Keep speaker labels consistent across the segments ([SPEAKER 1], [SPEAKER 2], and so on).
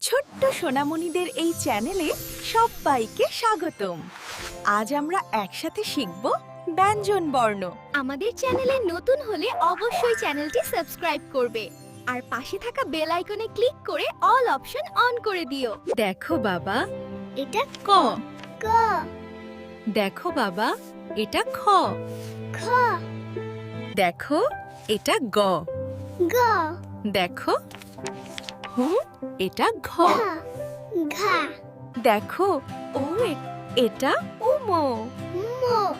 [SPEAKER 1] ছোট্ট সোনামণিদের এই চ্যানেলে সবাইকে স্বাগতম। আজ আমরা একসাথে শিখব ব্যঞ্জন বর্ণ।
[SPEAKER 2] আমাদের চ্যানেলে নতুন হলে অবশ্যই চ্যানেলটি সাবস্ক্রাইব করবে আর পাশে থাকা বেল আইকনে ক্লিক করে অল অপশন অন করে দিও।
[SPEAKER 1] দেখো বাবা,
[SPEAKER 2] এটা
[SPEAKER 1] ক।
[SPEAKER 2] ক,
[SPEAKER 1] দেখো বাবা, এটা খ।
[SPEAKER 2] খ,
[SPEAKER 1] দেখো, এটা গ।
[SPEAKER 2] গ,
[SPEAKER 1] দেখো, এটা ঘ।
[SPEAKER 2] ঘা, ঘা,
[SPEAKER 1] দেখো, এটা উমো।
[SPEAKER 2] মো,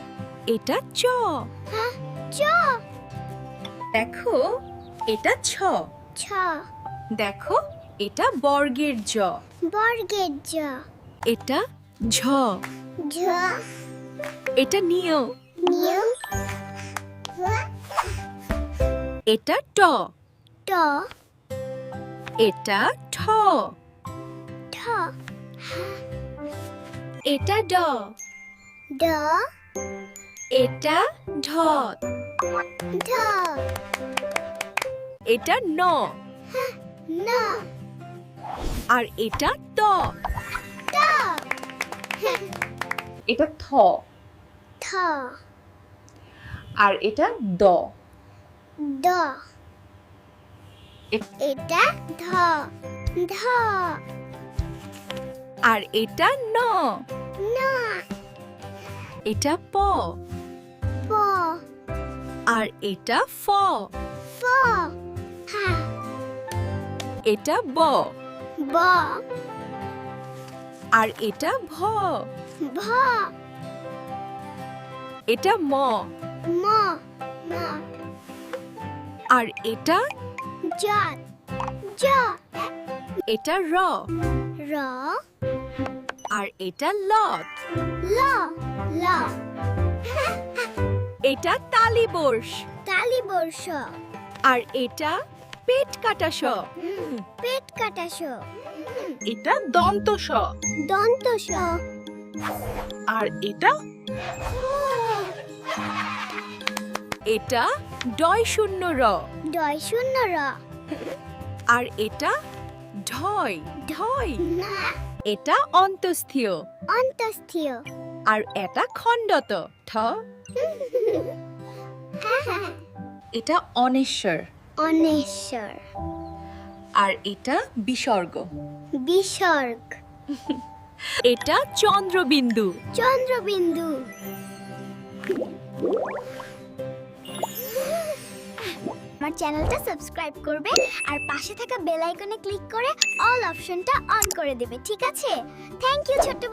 [SPEAKER 1] এটা চ।
[SPEAKER 2] হা, চ,
[SPEAKER 1] দেখো, এটা ছ।
[SPEAKER 2] ছ,
[SPEAKER 1] দেখো, এটা বর্গের জ।
[SPEAKER 2] বর্গের জ,
[SPEAKER 1] এটা ঝ।
[SPEAKER 2] ঝ,
[SPEAKER 1] এটা নিয়।
[SPEAKER 2] নিয়,
[SPEAKER 1] এটা ট।
[SPEAKER 2] ট,
[SPEAKER 1] এটা ঠ।
[SPEAKER 2] ঠ,
[SPEAKER 1] এটা ড।
[SPEAKER 2] ড,
[SPEAKER 1] এটা ঢ।
[SPEAKER 2] ঢ,
[SPEAKER 1] এটা ন।
[SPEAKER 2] ন,
[SPEAKER 1] আর এটা ত।
[SPEAKER 2] ট,
[SPEAKER 1] এটা থ।
[SPEAKER 2] থ,
[SPEAKER 1] আর এটা দ।
[SPEAKER 2] দ,
[SPEAKER 1] এ-
[SPEAKER 2] এটা ধ, ধ,
[SPEAKER 1] আর এটা ন।
[SPEAKER 2] ন,
[SPEAKER 1] এটা প।
[SPEAKER 2] প,
[SPEAKER 1] আর এটা ফ।
[SPEAKER 2] ফ, হা,
[SPEAKER 1] এটা ব।
[SPEAKER 2] ব,
[SPEAKER 1] আর এটা ভ।
[SPEAKER 2] ভ,
[SPEAKER 1] এটা ম।
[SPEAKER 2] ম, ম,
[SPEAKER 1] আর এটা
[SPEAKER 2] জ, জ,
[SPEAKER 1] এটা র।
[SPEAKER 2] র,
[SPEAKER 1] আর এটা ল।
[SPEAKER 2] ল, ল,
[SPEAKER 1] এটা তালিবর্ষ।
[SPEAKER 2] তালি বর্ষ,
[SPEAKER 1] আর এটা পেট কাটা স।
[SPEAKER 2] পেট কাটা স,
[SPEAKER 1] এটা দন্ত স।
[SPEAKER 2] দন্ত স,
[SPEAKER 1] আর এটা ডয় শূন্য র।
[SPEAKER 2] ডয় শূন্য র,
[SPEAKER 1] আর এটা ঢয় ঢয়।
[SPEAKER 2] না,
[SPEAKER 1] এটা অন্তস্থীয়।
[SPEAKER 2] অন্তস্থীয়,
[SPEAKER 1] আর এটা খণ্ডত ঠ। এটা অনেশ্বর।
[SPEAKER 2] অনেশ্বর,
[SPEAKER 1] আর এটা বিসর্গ।
[SPEAKER 2] বিসর্গ,
[SPEAKER 1] এটা চন্দ্রবিন্দু।
[SPEAKER 2] চন্দ্রবিন্দু। আমার চ্যানেলটা সাবস্ক্রাইব করবে আর পাশে থাকা বেল আইকনে ক্লিক করে অল অপশনটা অন করে দেবে, ঠিক আছে? থ্যাংক ইউ ছোট্ট